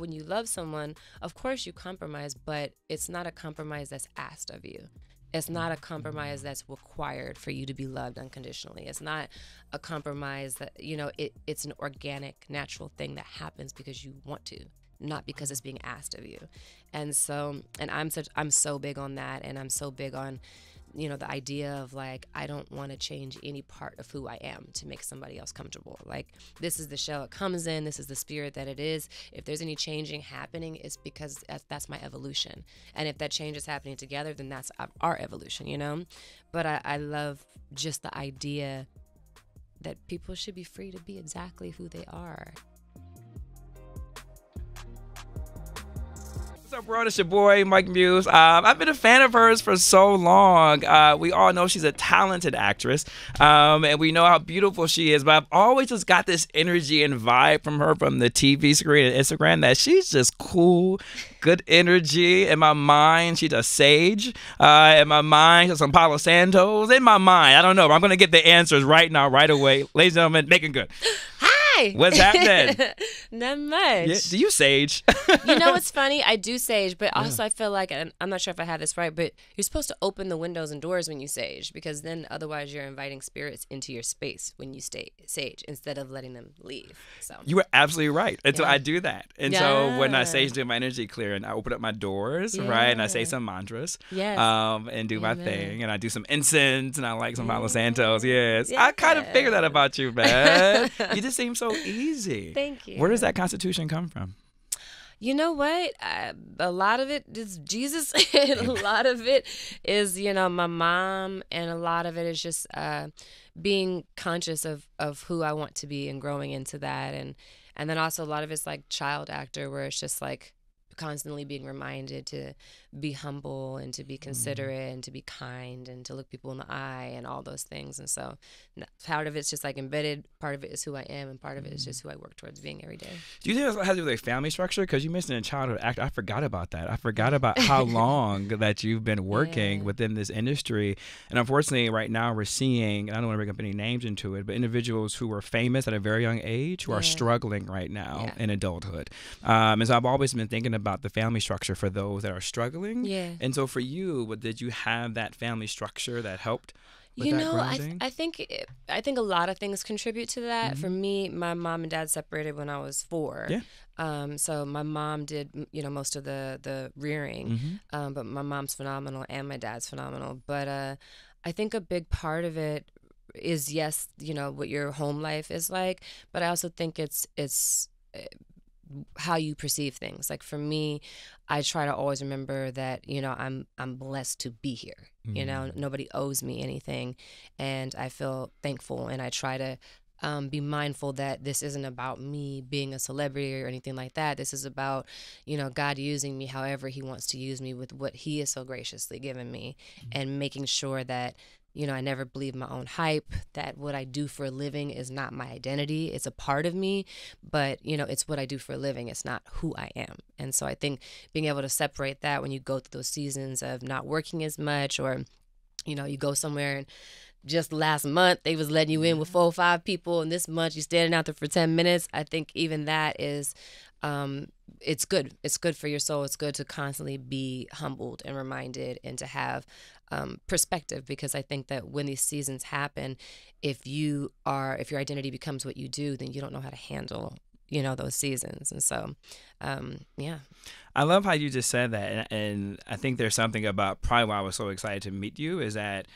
when you love someone, of course you compromise, but it's not a compromise that's asked of you. It's not a compromise that's required for you to be loved unconditionally. It's not a compromise that, it's an organic, natural thing that happens because you want to, not because it's being asked of you. And so, and I'm so big on that, and I'm so big on, the idea of like, I don't want to change any part of who I am to make somebody else comfortable. Like, this is the shell it comes in. This is the spirit that it is. If there's any changing happening, it's because that's my evolution. And if that change is happening together, then that's our evolution, But I love just the idea that people should be free to be exactly who they are. What's up, world? It's your boy, Mike Muse. I've been a fan of hers for so long. We all know she's a talented actress, and we know how beautiful she is, but I've always just got this energy and vibe from her from the TV screen and Instagram that she's just cool, good energy. In my mind, she's a sage. In my mind, she's some Palo Santos. In my mind, I don't know, but I'm going to get the answers right now, right away. Ladies and gentlemen, Meagan Good. Hi. What's happening? Not much. Yeah, do you sage? It's funny. I do sage, but also I feel like, and I'm not sure if I had this right, but you're supposed to open the windows and doors when you sage, because then otherwise you're inviting spirits into your space when you sage instead of letting them leave. So you were absolutely right. And so I do that. And so when I sage, do my energy clear, and I open up my doors, right? And I say some mantras, and do my thing. And I do some incense, and I like some Palo Santos. Yes. I kind of figured that about you, man. You just seem so easy. Thank you. Where does that constitution come from? You know what? A lot of it is Jesus, and a lot of it is, my mom, and a lot of it is just being conscious of who I want to be and growing into that. And then also a lot of it's like child actor, where it's just like constantly being reminded to be humble and to be considerate and to be kind and to look people in the eye and all those things. And so part of it's just like embedded, part of it is who I am, and part of it is just who I work towards being every day. Do you think it has to do with family structure? Because you mentioned in childhood actor, I forgot about that. I forgot about how long that you've been working within this industry. And unfortunately, right now we're seeing, and I don't want to bring up any names into it, but individuals who were famous at a very young age who are struggling right now in adulthood. And so I've always been thinking about the family structure for those that are struggling. Yeah. And so for you, did you have that family structure that helped with that grounding? I think a lot of things contribute to that. For me, my mom and dad separated when I was 4. Yeah. So my mom did, most of the rearing, but my mom's phenomenal and my dad's phenomenal. But I think a big part of it is, yes, what your home life is like, but I also think it's how you perceive things. Like for me, I try to always remember that, I'm blessed to be here. Nobody owes me anything, and I feel thankful, and I try to be mindful that this isn't about me being a celebrity or anything like that. This is about, God using me however he wants to use me with what he has so graciously given me, and making sure that I never believe my own hype, that what I do for a living is not my identity. It's a part of me, but, it's what I do for a living. It's not who I am. And so I think being able to separate that when you go through those seasons of not working as much, or, you go somewhere and just last month they was letting you in with 4 or 5 people, and this month you're standing out there for 10 minutes. I think even that is, it's good. It's good for your soul. It's good to constantly be humbled and reminded, and to have perspective, because I think that when these seasons happen, if your identity becomes what you do, then you don't know how to handle, those seasons. And so, I love how you just said that. And I think there's something about probably why I was so excited to meet you, is that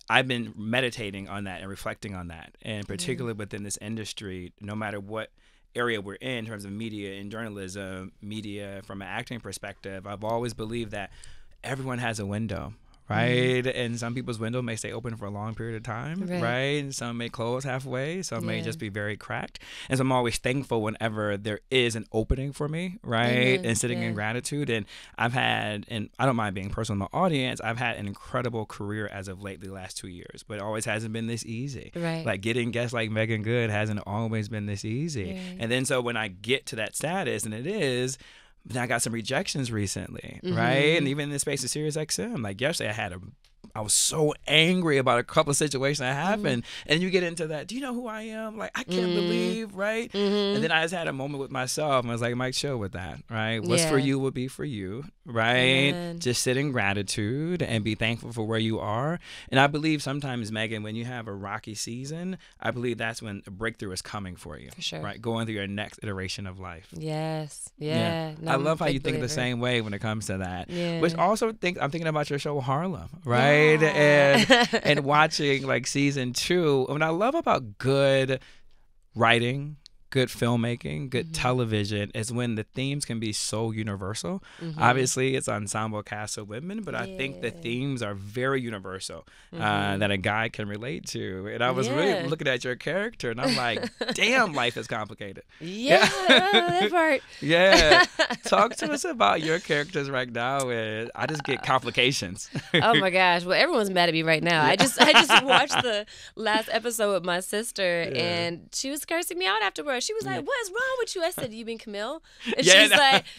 I've been meditating on that and reflecting on that. And particularly within this industry, no matter what area we're in terms of media and journalism, media from an acting perspective, I've always believed that everyone has a window. Right. And some people's window may stay open for a long period of time. Right. And some may close halfway. Some may just be very cracked. And so I'm always thankful whenever there is an opening for me. Right. And sitting in gratitude. And I've had, and I don't mind being personal in my audience, I've had an incredible career as of late, the last 2 years, but it always hasn't been this easy. Right. Like getting guests like Meagan Good hasn't always been this easy. And then so when I get to that status, and it is, then I got some rejections recently, right? And even in the space of SiriusXM, like yesterday I had a was so angry about a couple of situations that happened. And you get into that, do you know who I am? Like, I can't believe, right? And then I just had a moment with myself, and I was like, Mike, chill with that, right? What's for you will be for you, right? Just sit in gratitude and be thankful for where you are. And I believe sometimes, Meagan, when you have a rocky season, I believe that's when a breakthrough is coming for you, for sure. Right? Going through your next iteration of life. Yes. Yeah. No, I love how you think the same way when it comes to that. Which also I'm thinking about your show Harlem, right? Yeah. And watching like season 2. What I love about good writing, good filmmaking, good television is when the themes can be so universal. Obviously, it's ensemble cast of women, but I think the themes are very universal that a guy can relate to. And I was really looking at your character, and I'm like, damn, life is complicated. That part. Talk to us about your characters right now. And I just get complications. Oh my gosh. Well, everyone's mad at me right now. I just watched the last episode with my sister, and she was cursing me out afterwards. She was like, "What is wrong with you?" I said, "You mean Camille?" And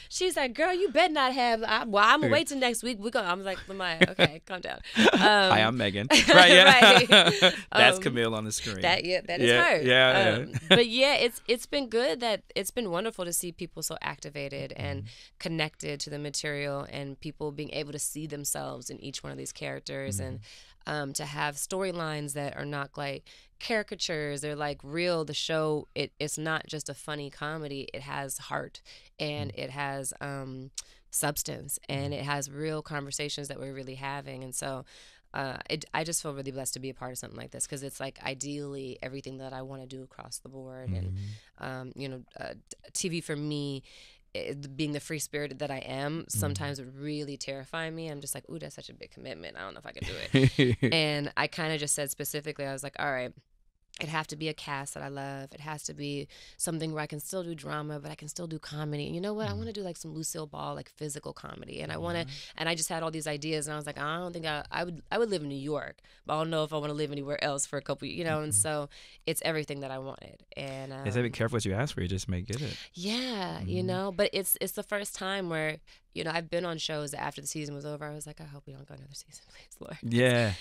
she's like, "Girl, you better not have." I'm gonna wait till next week. I'm like, "Lamaya, okay, calm down." Hi, I'm Meagan. Right? That's Camille on the screen. That is her. But it's been good. That it's been wonderful to see people so activated and connected to the material, and people being able to see themselves in each one of these characters, and to have storylines that are not like caricatures. They're like real. The show, it's not just a funny comedy. It has heart, and it has substance, and it has real conversations that we're really having. And so I just feel really blessed to be a part of something like this, because it's like ideally everything that I want to do across the board. And TV for me, being the free spirited that I am, sometimes would really terrify me. I'm just like, ooh, that's such a big commitment. I don't know if I can do it. And I kind of just said specifically, I was like, all right, it'd have to be a cast that I love. It has to be something where I can still do drama, but I can still do comedy. And you know what? I want to do like some Lucille Ball, like physical comedy. And I want to, and I just had all these ideas, and I was like, I don't think I would live in New York, but I don't know if I want to live anywhere else for a couple, and so it's everything that I wanted. And it's be careful what you ask for, you just may get it. Yeah, but it's the first time where, I've been on shows that after the season was over, I was like, I hope we don't go another season, please, Lord. Yeah.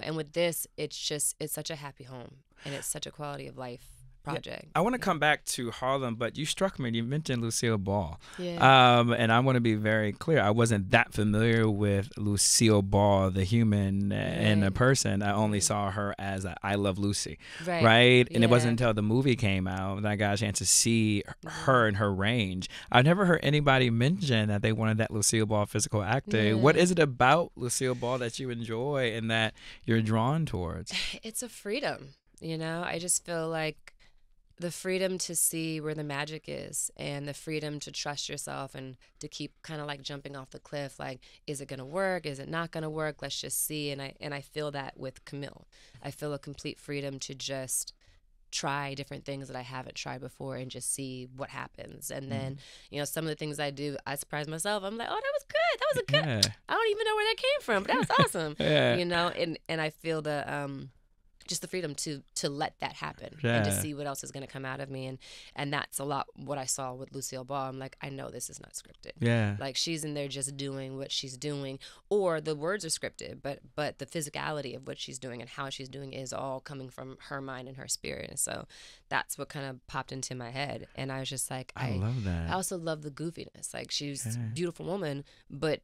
And with this, it's such a happy home, and it's such a quality of life project. I want to come back to Harlem, but you struck me. You mentioned Lucille Ball. And I want to be very clear. I wasn't that familiar with Lucille Ball, the human and the person. I only saw her as I Love Lucy. Right? And it wasn't until the movie came out that I got a chance to see her and her range. I've never heard anybody mention that they wanted that Lucille Ball physical acting. What is it about Lucille Ball that you enjoy and that you're drawn towards? It's a freedom. I just feel like the freedom to see where the magic is, and the freedom to trust yourself, and to keep kind of like jumping off the cliff. Like, is it going to work? Is it not going to work? Let's just see. And I feel that with Camille. I feel a complete freedom to just try different things that I haven't tried before and just see what happens. And then, some of the things I do, I surprise myself. I'm like, oh, that was good. That was a good. I don't even know where that came from, but that was awesome. And I feel the just the freedom to let that happen and to see what else is going to come out of me. And that's a lot what I saw with Lucille Ball. I'm like, I know this is not scripted. Like, she's in there just doing what she's doing, or the words are scripted, but the physicality of what she's doing and how she's doing is all coming from her mind and her spirit. And so that's what kind of popped into my head. And I was just like, I love that. I also love the goofiness. Like, she's a beautiful woman, but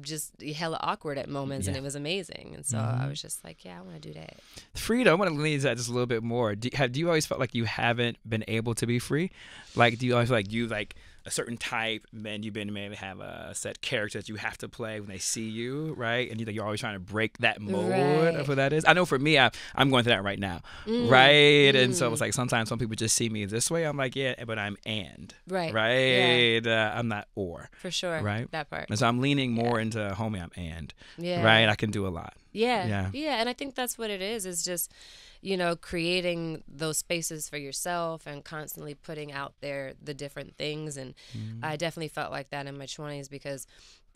just hella awkward at moments, and it was amazing. And so I was just like, I want to do that. Freedom. I want to lean into that just a little bit more. Do you always felt like you haven't been able to be free? Like, do you always feel like you like a certain type, and you've been maybe have a set character that you have to play when they see you, right? And you're always trying to break that mold of who that is. I know for me, I'm going through that right now, right? And so it's like sometimes some people just see me this way. I'm like, yeah, but I'm right? I'm not or. For sure, right? That part. And so I'm leaning more into homie, I'm and. Right? I can do a lot. Yeah. And I think that's what it is just, creating those spaces for yourself and constantly putting out there the different things. And I definitely felt like that in my 20s because,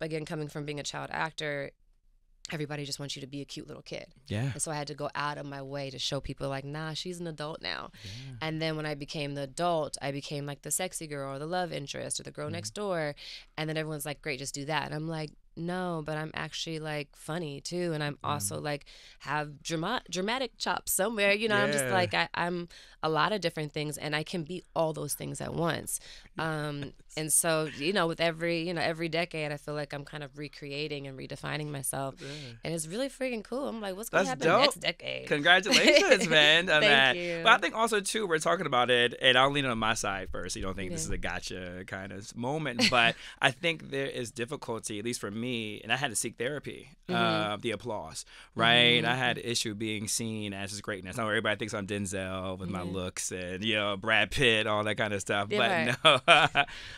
again, coming from being a child actor, everybody just wants you to be a cute little kid. And so I had to go out of my way to show people like, nah, she's an adult now. And then when I became the adult, I became like the sexy girl or the love interest or the girl next door. And then everyone's like, great, just do that. And I'm like, No, but I'm actually like funny too, and I'm also like have dramatic chops somewhere. I'm just like I'm a lot of different things, and I can be all those things at once. And so with every decade, I feel like I'm kind of recreating and redefining myself, and it's really freaking cool. I'm like, what's gonna happen next decade? Congratulations, man, on that. Thank you. But I think also too, we're talking about it, and I'll lean on my side first. You don't think this is a gotcha kind of moment, but I think there is difficulty, at least for me, and I had to seek therapy of the applause, right? I had issue being seen as this greatness. Now everybody thinks I'm Denzel with my looks and Brad Pitt, all that kind of stuff, but no.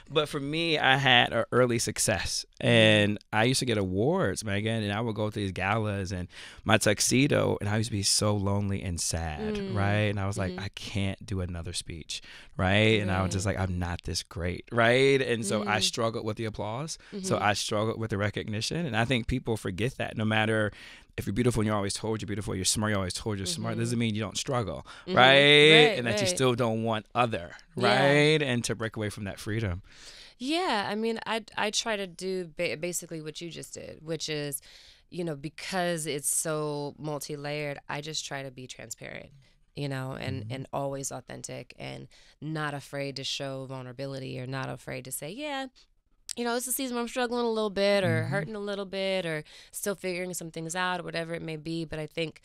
But for me, I had an early success, and I used to get awards, Meagan, and I would go to these galas and my tuxedo, and I used to be so lonely and sad, right? And I was like, I can't do another speech, right? And I was just like, I'm not this great, right? And so I struggled with the applause. So I struggled with the recognition, and I think people forget that. No matter if you're beautiful and you're always told you're beautiful, you're smart, you're always told you're smart, doesn't mean you don't struggle, right? And that you still don't want other, right? And to break away from that freedom. Yeah, I mean, I try to do basically what you just did, which is, because it's so multi-layered, I just try to be transparent, and always authentic and not afraid to show vulnerability or not afraid to say, it's a season where I'm struggling a little bit or hurting a little bit or still figuring some things out or whatever it may be. But I think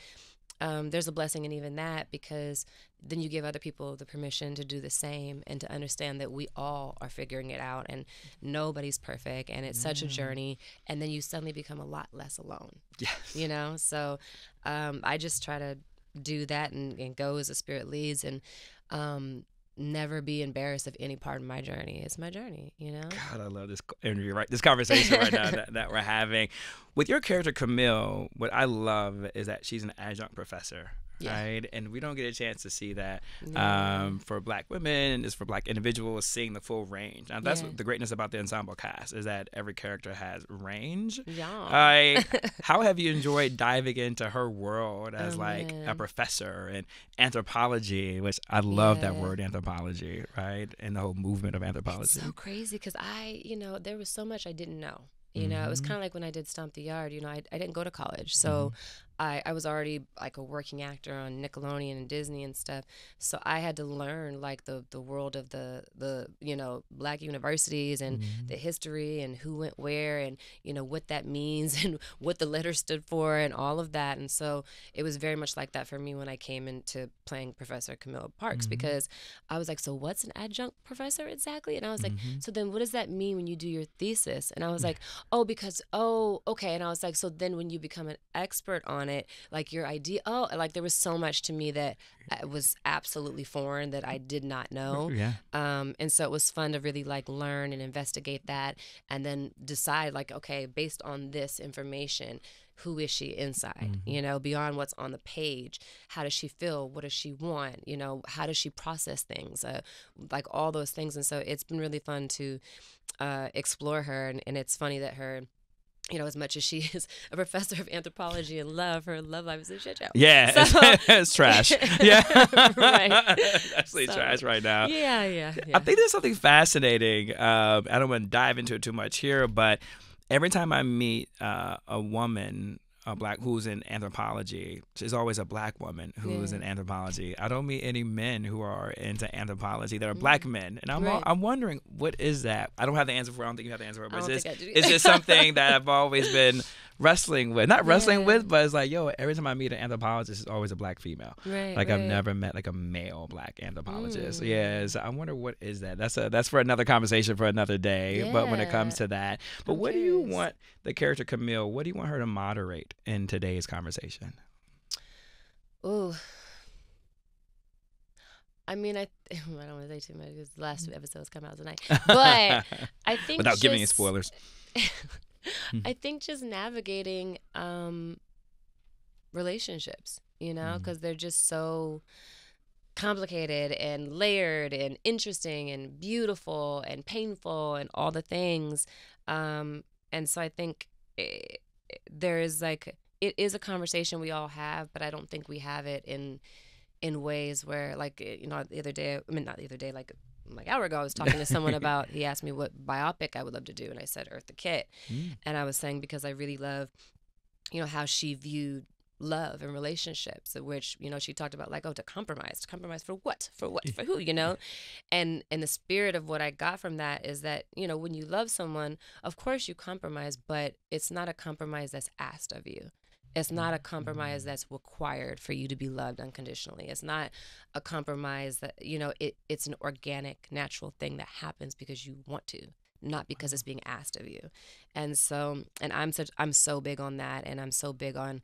there's a blessing in even that, because then you give other people the permission to do the same and to understand that we all are figuring it out and nobody's perfect and it's such a journey. And then you suddenly become a lot less alone. Yes. So I just try to do that and go as the Spirit leads, and never be embarrassed of any part of my journey. It's my journey, God, I love this interview, right? This conversation right now that we're having. With your character, Camille, what I love is that she's an adjunct professor, right? And we don't get a chance to see that for Black women and just for Black individuals, seeing the full range. Now, that's what the greatness about the ensemble cast, is that every character has range. How have you enjoyed diving into her world as a professor in anthropology, which I love that word, anthropology, right? And the whole movement of anthropology. It's so crazy because there was so much I didn't know. It was kind of like when I did Stomp the Yard, I didn't go to college. So I was already like a working actor on Nickelodeon and Disney and stuff. So I had to learn like the world of the Black universities and the history and who went where and, what that means and what the letters stood for and all of that. And so it was very much like that for me when I came into playing Professor Camilla Parks, because I was like, so what's an adjunct professor exactly? And I was like, so then what does that mean when you do your thesis? And I was like, okay. And I was like, so then when you become an expert on it, like your idea, like there was so much to me that was absolutely foreign that I did not know. And so it was fun to really like learn and investigate that and then decide like, okay, based on this information, who is she inside, beyond what's on the page? How does she feel? What does she want? How does she process things? Like all those things. And so it's been really fun to explore her. And it's funny that her, as much as she is a professor of anthropology and her love life is a shit show. Yeah, so, it's trash. Yeah. Right. Absolutely trash right now. Yeah. I think there's something fascinating. I don't want to dive into it too much here, but every time I meet a woman, a Black who's in anthropology, she's always a Black woman who's in anthropology. I don't meet any men who are into anthropology that are Black men, and I'm wondering, what is that? I don't have the answer for it. I don't think you have the answer for it. But it's just something that I've always been wrestling with. Not wrestling with, but it's like, every time I meet an anthropologist, it's always a Black female. I've never met like a male Black anthropologist. So I wonder, what is that? That's for another conversation for another day. But when it comes to that, but what do you want the character Camille? What do you want her to moderate in today's conversation? Ooh. I mean, I don't want to say too much because the last 2 episodes come out tonight. But I think without giving you spoilers. I think just navigating relationships, because they're just so complicated and layered and interesting and beautiful and painful and all the things. And so I think there is like, it is a conversation we all have, but I don't think we have it in ways where, like, the other day, not the other day, like like an hour ago, I was talking to someone about, he asked me what biopic I would love to do. And I said Eartha Kitt. And I was saying, because I really love, you know, how she viewed love and relationships, which, you know, she talked about like, oh, to compromise for what, for who, you know. And the spirit of what I got from that is that, you know, when you love someone, of course you compromise, but it's not a compromise that's asked of you. It's not a compromise that's required for you to be loved unconditionally. It's not a compromise that, you know, it's an organic, natural thing that happens because you want to, not because it's being asked of you. And so, and I'm so big on that, and I'm so big on,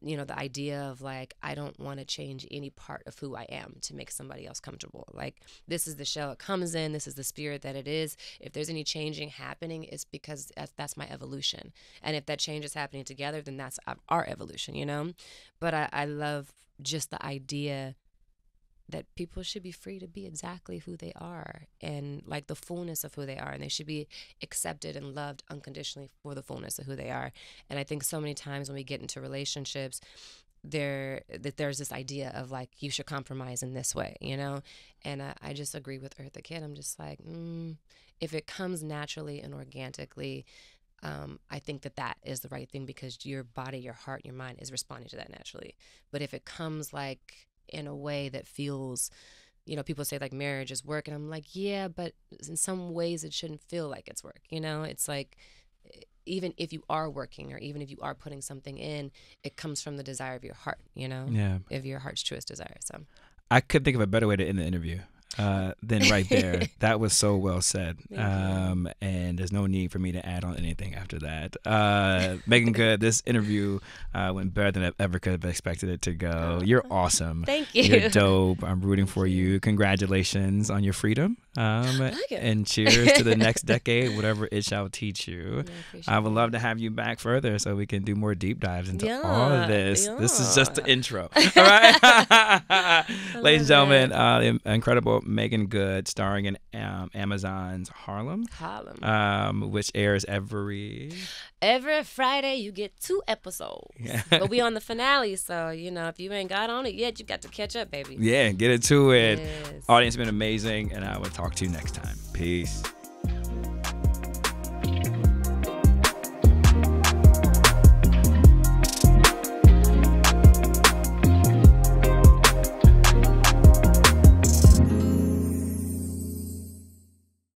you know, the idea of like, I don't want to change any part of who I am to make somebody else comfortable. Like, this is the shell it comes in. This is the spirit that it is. If there's any changing happening, it's because that's my evolution. And if that change is happening together, then that's our evolution, you know? But I love just the idea that people should be free to be exactly who they are, and like the fullness of who they are, and they should be accepted and loved unconditionally for the fullness of who they are. And I think so many times when we get into relationships, there's this idea of like, you should compromise in this way, you know? And I just agree with Eartha Kitt. I'm just like, if it comes naturally and organically, I think that is the right thing, because your body, your heart, your mind is responding to that naturally. But if it comes like in a way that feels, you know, people say like marriage is work, and I'm like, yeah, but in some ways it shouldn't feel like it's work, you know? It's like, even if you are working, or even if you are putting something in, it comes from the desire of your heart, you know? Yeah. Of your heart's truest desire. So I couldn't think of a better way to end the interview than right there. That was so well said. And there's no need for me to add on anything after that. Meagan Good, this interview went better than I ever could have expected it to go. You're awesome. Thank you. You're dope. I'm rooting for you. Congratulations on your freedom. And cheers to the next decade, whatever it shall teach you. I would love to have you back further so we can do more deep dives into all of this. This is just the intro. All right. Ladies and gentlemen, the incredible Meagan Good, starring in Amazon's Harlem, which airs every Friday. You get 2 episodes, but we on the finale, so you know, if you ain't got on it yet, you got to catch up, baby. Yeah, get into it. Yes. Audience has been amazing, and I will talk to you next time. Peace.